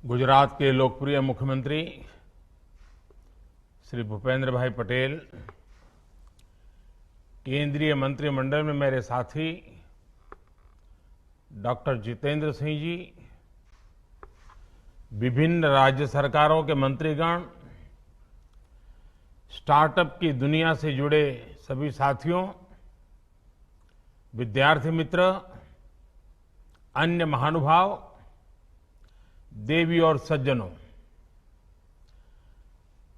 गुजरात के लोकप्रिय मुख्यमंत्री श्री भूपेंद्र भाई पटेल, केंद्रीय मंत्रिमंडल में मेरे साथी डॉक्टर जितेंद्र सिंह जी, विभिन्न राज्य सरकारों के मंत्रीगण, स्टार्टअप की दुनिया से जुड़े सभी साथियों, विद्यार्थी मित्र, अन्य महानुभाव, देवी और सज्जनों,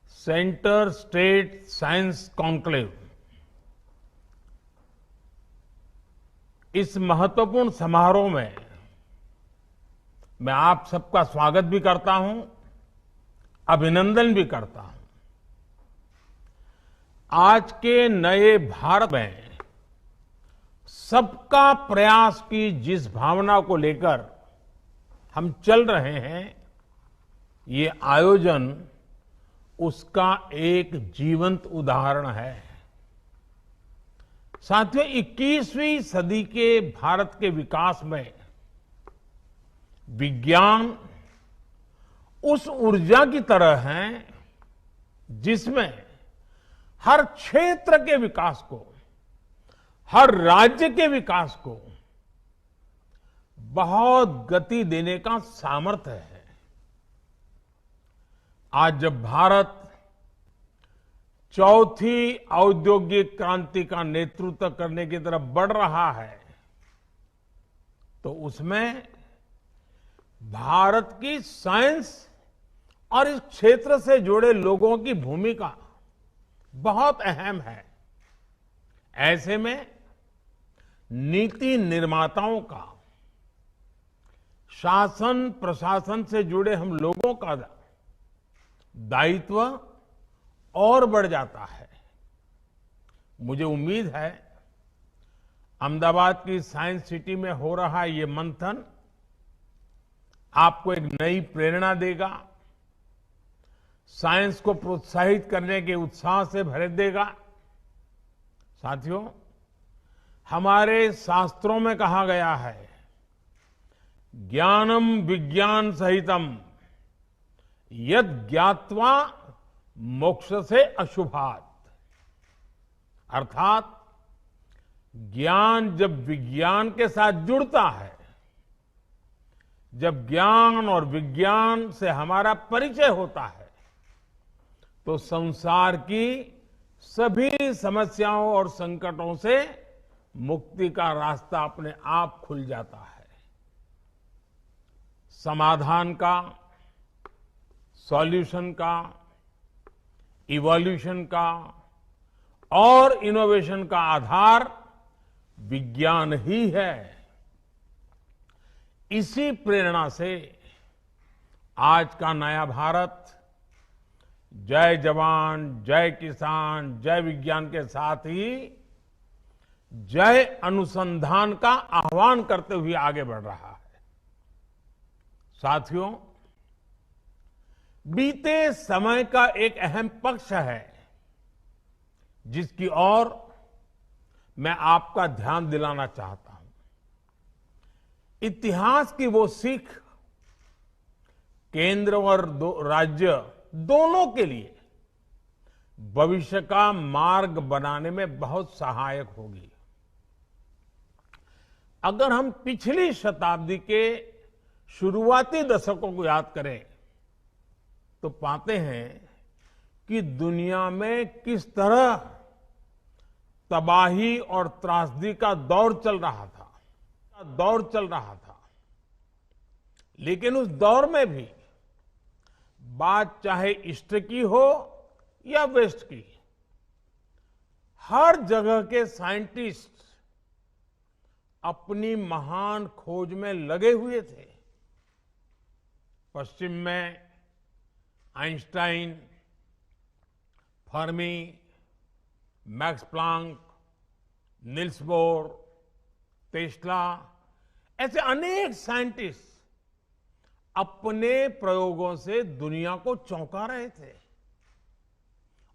सेंटर स्टेट साइंस कॉन्क्लेव इस महत्वपूर्ण समारोह में मैं आप सबका स्वागत भी करता हूं, अभिनंदन भी करता हूं। आज के नए भारत में सबका प्रयास की जिस भावना को लेकर हम चल रहे हैं, ये आयोजन उसका एक जीवंत उदाहरण है। साथियों, 21वीं सदी के भारत के विकास में विज्ञान उस ऊर्जा की तरह है जिसमें हर क्षेत्र के विकास को, हर राज्य के विकास को बहुत गति देने का सामर्थ्य है। आज जब भारत चौथी औद्योगिक क्रांति का नेतृत्व करने की तरफ बढ़ रहा है, तो उसमें भारत की साइंस और इस क्षेत्र से जुड़े लोगों की भूमिका बहुत अहम है। ऐसे में नीति निर्माताओं का, शासन प्रशासन से जुड़े हम लोगों का दायित्व और बढ़ जाता है। मुझे उम्मीद है अहमदाबाद की साइंस सिटी में हो रहा ये मंथन आपको एक नई प्रेरणा देगा, साइंस को प्रोत्साहित करने के उत्साह से भर देगा। साथियों, हमारे शास्त्रों में कहा गया है, ज्ञानम विज्ञान सहितम यद ज्ञात्वा मोक्ष से अशुभात। अर्थात ज्ञान जब विज्ञान के साथ जुड़ता है, जब ज्ञान और विज्ञान से हमारा परिचय होता है, तो संसार की सभी समस्याओं और संकटों से मुक्ति का रास्ता अपने आप खुल जाता है। समाधान का, सॉल्यूशन का, इवोल्यूशन का और इनोवेशन का आधार विज्ञान ही है। इसी प्रेरणा से आज का नया भारत जय जवान, जय किसान, जय विज्ञान के साथ ही जय अनुसंधान का आह्वान करते हुए आगे बढ़ रहा है। साथियों, बीते समय का एक अहम पक्ष है जिसकी ओर मैं आपका ध्यान दिलाना चाहता हूं। इतिहास की वो सीख केंद्र और राज्य दोनों के लिए भविष्य का मार्ग बनाने में बहुत सहायक होगी। अगर हम पिछली शताब्दी के शुरुआती दशकों को याद करें तो पाते हैं कि दुनिया में किस तरह तबाही और त्रासदी का दौर चल रहा था। लेकिन उस दौर में भी बात चाहे ईस्ट की हो या वेस्ट की, हर जगह के साइंटिस्ट अपनी महान खोज में लगे हुए थे। पश्चिम में Einstein, Fermi, max Planck, Nils bore, Tesla, ऐसे अनेक साइंटिस्ट अपने प्रयोगों से दुनिया को चौंका रहे थे।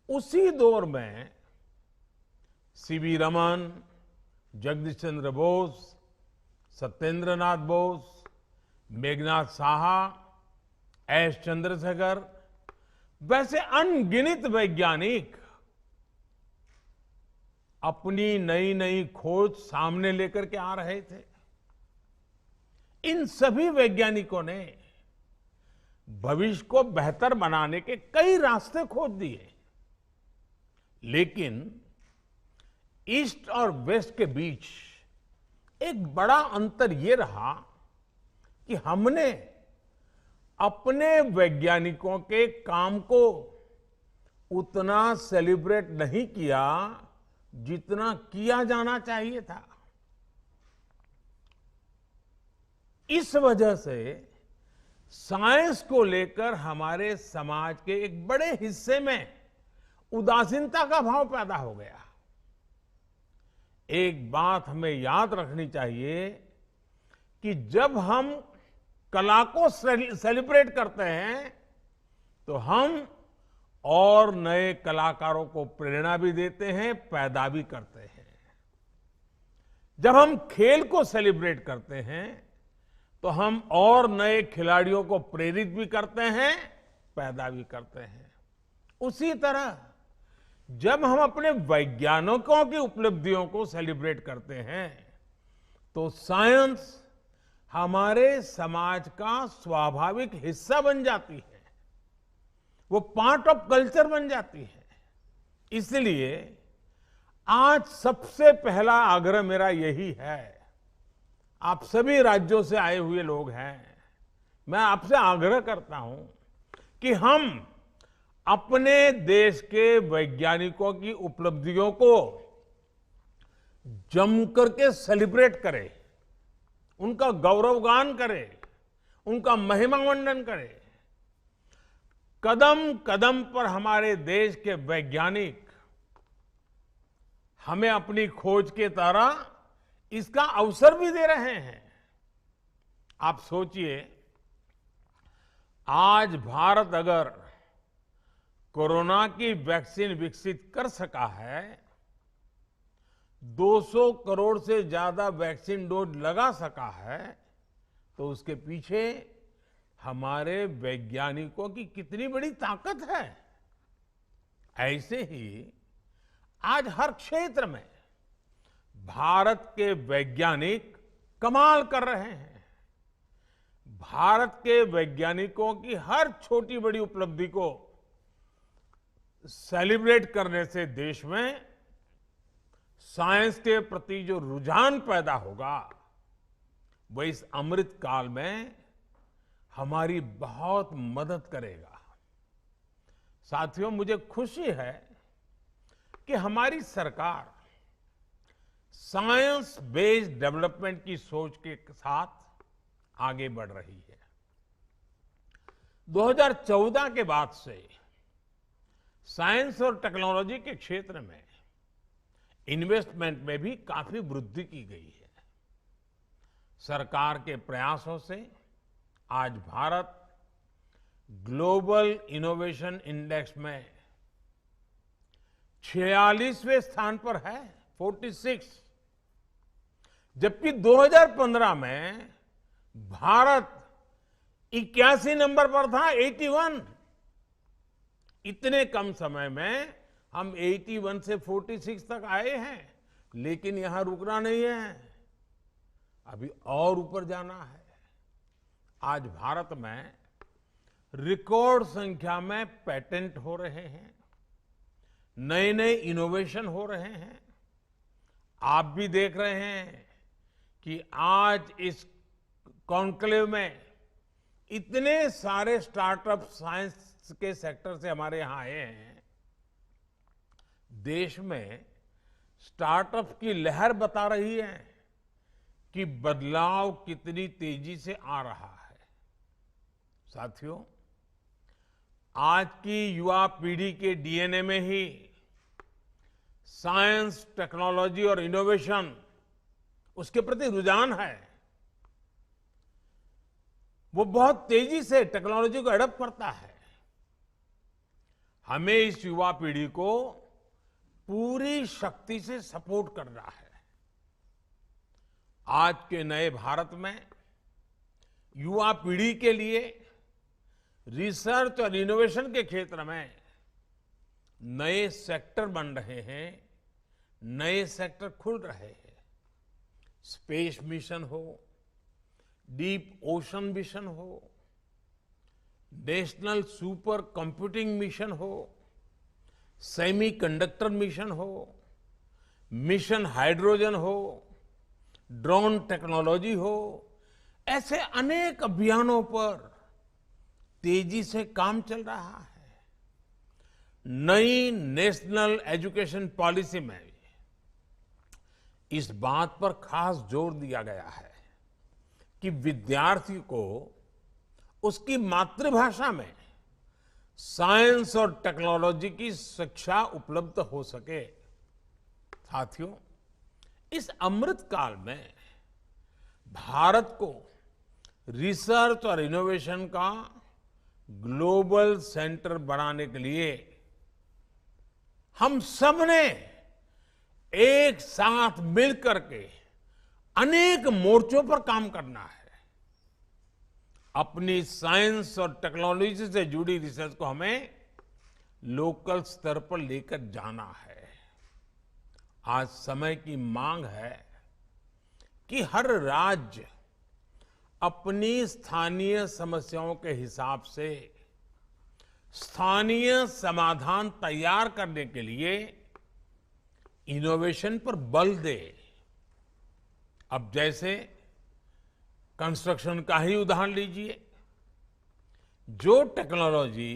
उसी दौर में सीवी रमन, जगदीश चंद्र बोस, सत्येंद्र नाथ बोस, मेघनाथ साहा एस चंद्रशेखर, वैसे अनगिनत वैज्ञानिक अपनी नई नई खोज सामने लेकर के आ रहे थे। इन सभी वैज्ञानिकों ने भविष्य को बेहतर बनाने के कई रास्ते खोज दिए, लेकिन ईस्ट और वेस्ट के बीच एक बड़ा अंतर ये रहा कि हमने अपने वैज्ञानिकों के काम को उतना सेलिब्रेट नहीं किया जितना किया जाना चाहिए था। इस वजह से साइंस को लेकर हमारे समाज के एक बड़े हिस्से में उदासीनता का भाव पैदा हो गया। एक बात हमें याद रखनी चाहिए कि जब हम कला को सेलिब्रेट करते हैं तो हम और नए कलाकारों को प्रेरणा भी देते हैं, पैदा भी करते हैं। जब हम खेल को सेलिब्रेट करते हैं तो हम और नए खिलाड़ियों को प्रेरित भी करते हैं, पैदा भी करते हैं। उसी तरह जब हम अपने वैज्ञानिकों की उपलब्धियों को सेलिब्रेट करते हैं तो साइंस हमारे समाज का स्वाभाविक हिस्सा बन जाती है, वो पार्ट ऑफ कल्चर बन जाती है। इसलिए आज सबसे पहला आग्रह मेरा यही है, आप सभी राज्यों से आए हुए लोग हैं, मैं आपसे आग्रह करता हूं कि हम अपने देश के वैज्ञानिकों की उपलब्धियों को जम करके सेलिब्रेट करें, उनका गौरवगान करें, उनका महिमा मंडन करें। कदम कदम पर हमारे देश के वैज्ञानिक हमें अपनी खोज के तरह इसका अवसर भी दे रहे हैं। आप सोचिए, आज भारत अगर कोरोना की वैक्सीन विकसित कर सका है, 200 करोड़ से ज्यादा वैक्सीन डोज लगा सका है, तो उसके पीछे हमारे वैज्ञानिकों की कितनी बड़ी ताकत है। ऐसे ही आज हर क्षेत्र में भारत के वैज्ञानिक कमाल कर रहे हैं। भारत के वैज्ञानिकों की हर छोटी बड़ी उपलब्धि को सेलिब्रेट करने से देश में साइंस के प्रति जो रुझान पैदा होगा वो इस अमृत काल में हमारी बहुत मदद करेगा। साथियों, मुझे खुशी है कि हमारी सरकार साइंस बेस्ड डेवलपमेंट की सोच के साथ आगे बढ़ रही है। 2014 के बाद से साइंस और टेक्नोलॉजी के क्षेत्र में इन्वेस्टमेंट में भी काफी वृद्धि की गई है। सरकार के प्रयासों से आज भारत ग्लोबल इनोवेशन इंडेक्स में 46वें स्थान पर है, 46। जबकि 2015 में भारत 81 नंबर पर था, 81। इतने कम समय में हम 81 से 46 तक आए हैं, लेकिन यहां रुकना नहीं है, अभी और ऊपर जाना है। आज भारत में रिकॉर्ड संख्या में पेटेंट हो रहे हैं, नए नए इनोवेशन हो रहे हैं। आप भी देख रहे हैं कि आज इस कॉन्क्लेव में इतने सारे स्टार्टअप साइंस के सेक्टर से हमारे यहां आए हैं। देश में स्टार्टअप की लहर बता रही है कि बदलाव कितनी तेजी से आ रहा है। साथियों, आज की युवा पीढ़ी के डीएनए में ही साइंस, टेक्नोलॉजी और इनोवेशन, उसके प्रति रुझान है। वो बहुत तेजी से टेक्नोलॉजी को एडॉप्ट करता है। हमें इस युवा पीढ़ी को पूरी शक्ति से सपोर्ट करना है। आज के नए भारत में युवा पीढ़ी के लिए रिसर्च और इनोवेशन के क्षेत्र में नए सेक्टर बन रहे हैं, नए सेक्टर खुल रहे हैं। स्पेस मिशन हो, डीप ओशन मिशन हो, नेशनल सुपर कंप्यूटिंग मिशन हो, सेमीकंडक्टर मिशन हो, मिशन हाइड्रोजन हो, ड्रोन टेक्नोलॉजी हो, ऐसे अनेक अभियानों पर तेजी से काम चल रहा है। नई नेशनल एजुकेशन पॉलिसी में इस बात पर खास जोर दिया गया है कि विद्यार्थी को उसकी मातृभाषा में साइंस और टेक्नोलॉजी की शिक्षा उपलब्ध हो सके। साथियों, इस अमृत काल में भारत को रिसर्च और इनोवेशन का ग्लोबल सेंटर बनाने के लिए हम सब ने एक साथ मिलकर के अनेक मोर्चों पर काम करना है। अपनी साइंस और टेक्नोलॉजी से जुड़ी रिसर्च को हमें लोकल स्तर पर लेकर जाना है। आज समय की मांग है कि हर राज्य अपनी स्थानीय समस्याओं के हिसाब से स्थानीय समाधान तैयार करने के लिए इनोवेशन पर बल दे। अब जैसे कंस्ट्रक्शन का ही उदाहरण लीजिए। जो टेक्नोलॉजी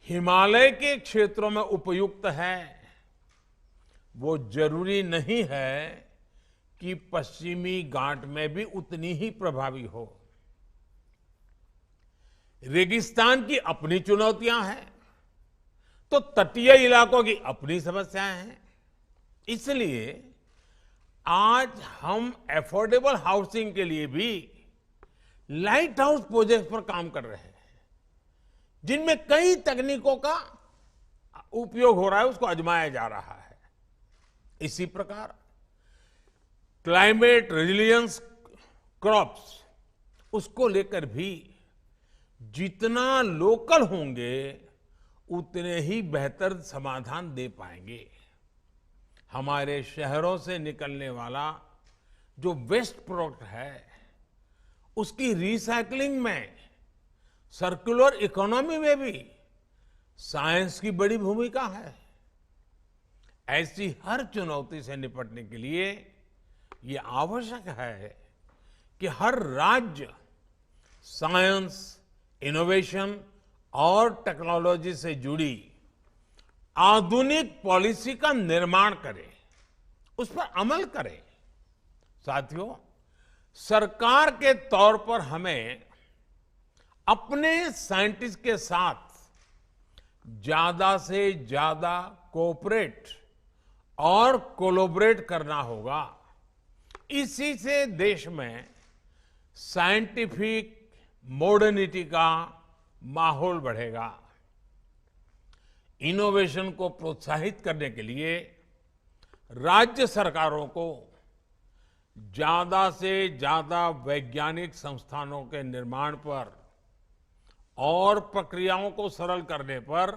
हिमालय के क्षेत्रों में उपयुक्त है, वो जरूरी नहीं है कि पश्चिमी घाट में भी उतनी ही प्रभावी हो। रेगिस्तान की अपनी चुनौतियां हैं, तो तटीय इलाकों की अपनी समस्याएं हैं। इसलिए आज हम अफोर्डेबल हाउसिंग के लिए भी लाइट हाउस प्रोजेक्ट पर काम कर रहे हैं, जिनमें कई तकनीकों का उपयोग हो रहा है, उसको आजमाया जा रहा है। इसी प्रकार क्लाइमेट रेजिलियंस क्रॉप्स, उसको लेकर भी जितना लोकल होंगे उतने ही बेहतर समाधान दे पाएंगे। हमारे शहरों से निकलने वाला जो वेस्ट प्रोडक्ट है, उसकी रिसाइकलिंग में, सर्कुलर इकोनॉमी में भी साइंस की बड़ी भूमिका है। ऐसी हर चुनौती से निपटने के लिए ये आवश्यक है कि हर राज्य साइंस, इनोवेशन और टेक्नोलॉजी से जुड़ी आधुनिक पॉलिसी का निर्माण करे, उस पर अमल करे। साथियों, सरकार के तौर पर हमें अपने साइंटिस्ट के साथ ज्यादा से ज्यादा कोऑपरेट और कोलैबोरेट करना होगा। इसी से देश में साइंटिफिक मॉडर्निटी का माहौल बढ़ेगा। इनोवेशन को प्रोत्साहित करने के लिए राज्य सरकारों को ज्यादा से ज्यादा वैज्ञानिक संस्थानों के निर्माण पर और प्रक्रियाओं को सरल करने पर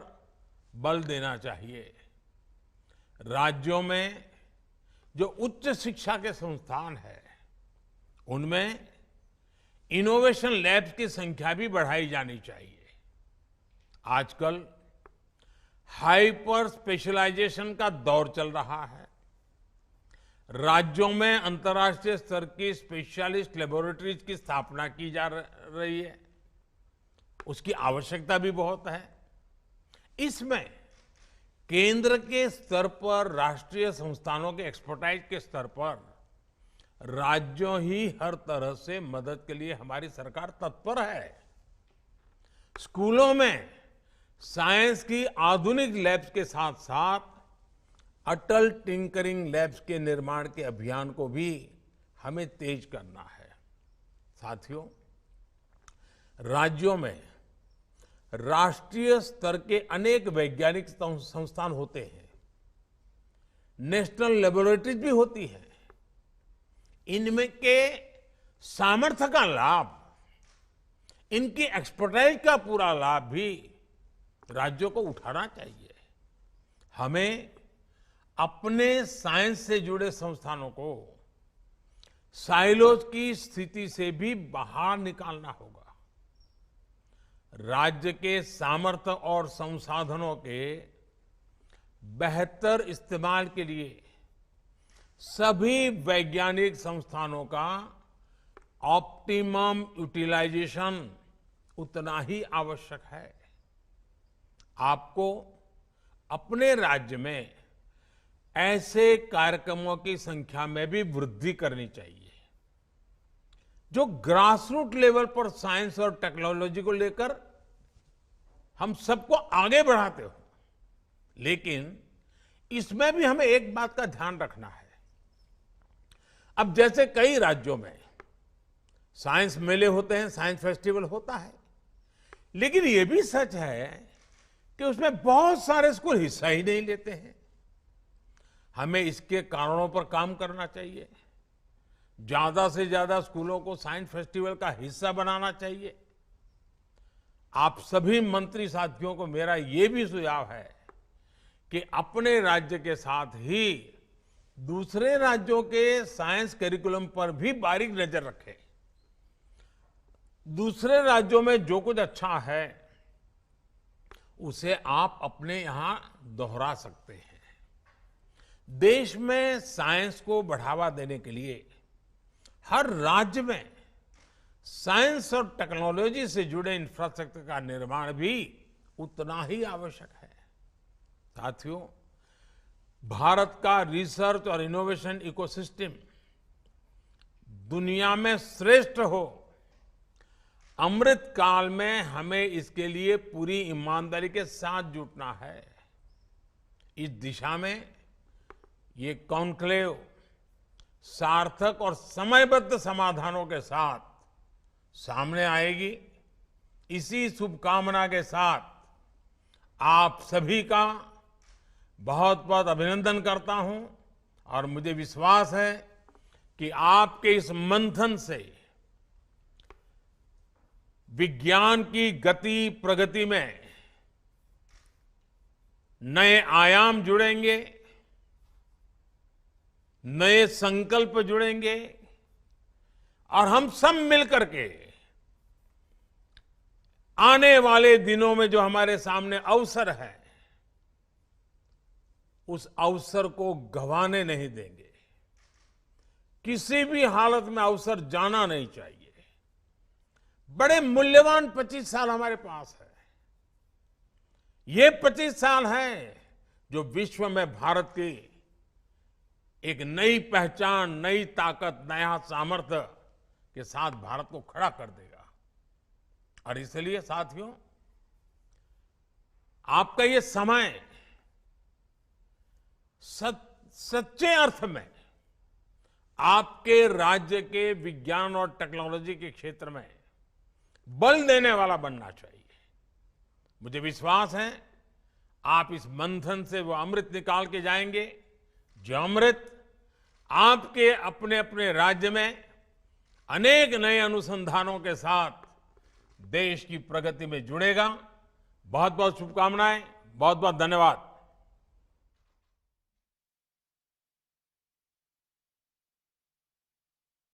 बल देना चाहिए। राज्यों में जो उच्च शिक्षा के संस्थान है, उनमें इनोवेशन लैब्स की संख्या भी बढ़ाई जानी चाहिए। आजकल हाइपर स्पेशलाइजेशन का दौर चल रहा है। राज्यों में अंतर्राष्ट्रीय स्तर की स्पेशलिस्ट लेबोरेटरीज की स्थापना की जा रही है। उसकी आवश्यकता भी बहुत है। इसमें केंद्र के स्तर पर, राष्ट्रीय संस्थानों के एक्सपर्टाइज के स्तर पर राज्यों ही हर तरह से मदद के लिए हमारी सरकार तत्पर है। स्कूलों में साइंस की आधुनिक लैब्स के साथ साथ अटल टिंकरिंग लैब्स के निर्माण के अभियान को भी हमें तेज करना है। साथियों, राज्यों में राष्ट्रीय स्तर के अनेक वैज्ञानिक संस्थान होते हैं, नेशनल लेबोरेटरीज भी होती हैं। इनमें के सामर्थ्य का लाभ इनकी एक्सपर्टाइज का पूरा लाभ भी राज्यों को उठाना चाहिए। हमें अपने साइंस से जुड़े संस्थानों को साइलोज की स्थिति से भी बाहर निकालना होगा। राज्य के सामर्थ्य और संसाधनों के बेहतर इस्तेमाल के लिए सभी वैज्ञानिक संस्थानों का ऑप्टिमम यूटिलाइजेशन उतना ही आवश्यक है। आपको अपने राज्य में ऐसे कार्यक्रमों की संख्या में भी वृद्धि करनी चाहिए जो ग्रासरूट लेवल पर साइंस और टेक्नोलॉजी को लेकर हम सबको आगे बढ़ाते हो। लेकिन इसमें भी हमें एक बात का ध्यान रखना है। अब जैसे कई राज्यों में साइंस मेले होते हैं, साइंस फेस्टिवल होता है, लेकिन यह भी सच है कि उसमें बहुत सारे स्कूल हिस्सा ही नहीं लेते हैं। हमें इसके कारणों पर काम करना चाहिए। ज्यादा से ज्यादा स्कूलों को साइंस फेस्टिवल का हिस्सा बनाना चाहिए। आप सभी मंत्री साथियों को मेरा यह भी सुझाव है कि अपने राज्य के साथ ही दूसरे राज्यों के साइंस करिकुलम पर भी बारीक नजर रखें। दूसरे राज्यों में जो कुछ अच्छा है उसे आप अपने यहां दोहरा सकते हैं। देश में साइंस को बढ़ावा देने के लिए हर राज्य में साइंस और टेक्नोलॉजी से जुड़े इंफ्रास्ट्रक्चर का निर्माण भी उतना ही आवश्यक है। साथियों, भारत का रिसर्च और इनोवेशन इकोसिस्टम दुनिया में श्रेष्ठ हो, अमृत काल में हमें इसके लिए पूरी ईमानदारी के साथ जुटना है। इस दिशा में ये कॉन्क्लेव सार्थक और समयबद्ध समाधानों के साथ सामने आएगी। इसी शुभकामना के साथ आप सभी का बहुत बहुत अभिनंदन करता हूं और मुझे विश्वास है कि आपके इस मंथन से विज्ञान की गति प्रगति में नए आयाम जुड़ेंगे, नए संकल्प जुड़ेंगे और हम सब मिलकर के आने वाले दिनों में जो हमारे सामने अवसर है उस अवसर को गंवाने नहीं देंगे। किसी भी हालत में अवसर जाना नहीं चाहिए। बड़े मूल्यवान 25 साल हमारे पास है। ये 25 साल हैं जो विश्व में भारत की एक नई पहचान, नई ताकत, नया सामर्थ्य के साथ भारत को खड़ा कर देगा। और इसलिए साथियों, आपका ये समय सच्चे अर्थ में आपके राज्य के विज्ञान और टेक्नोलॉजी के क्षेत्र में बल देने वाला बनना चाहिए। मुझे विश्वास है आप इस मंथन से वो अमृत निकाल के जाएंगे जो अमृत आपके अपने अपने राज्य में अनेक नए अनुसंधानों के साथ देश की प्रगति में जुड़ेगा। बहुत बहुत शुभकामनाएं, बहुत बहुत धन्यवाद।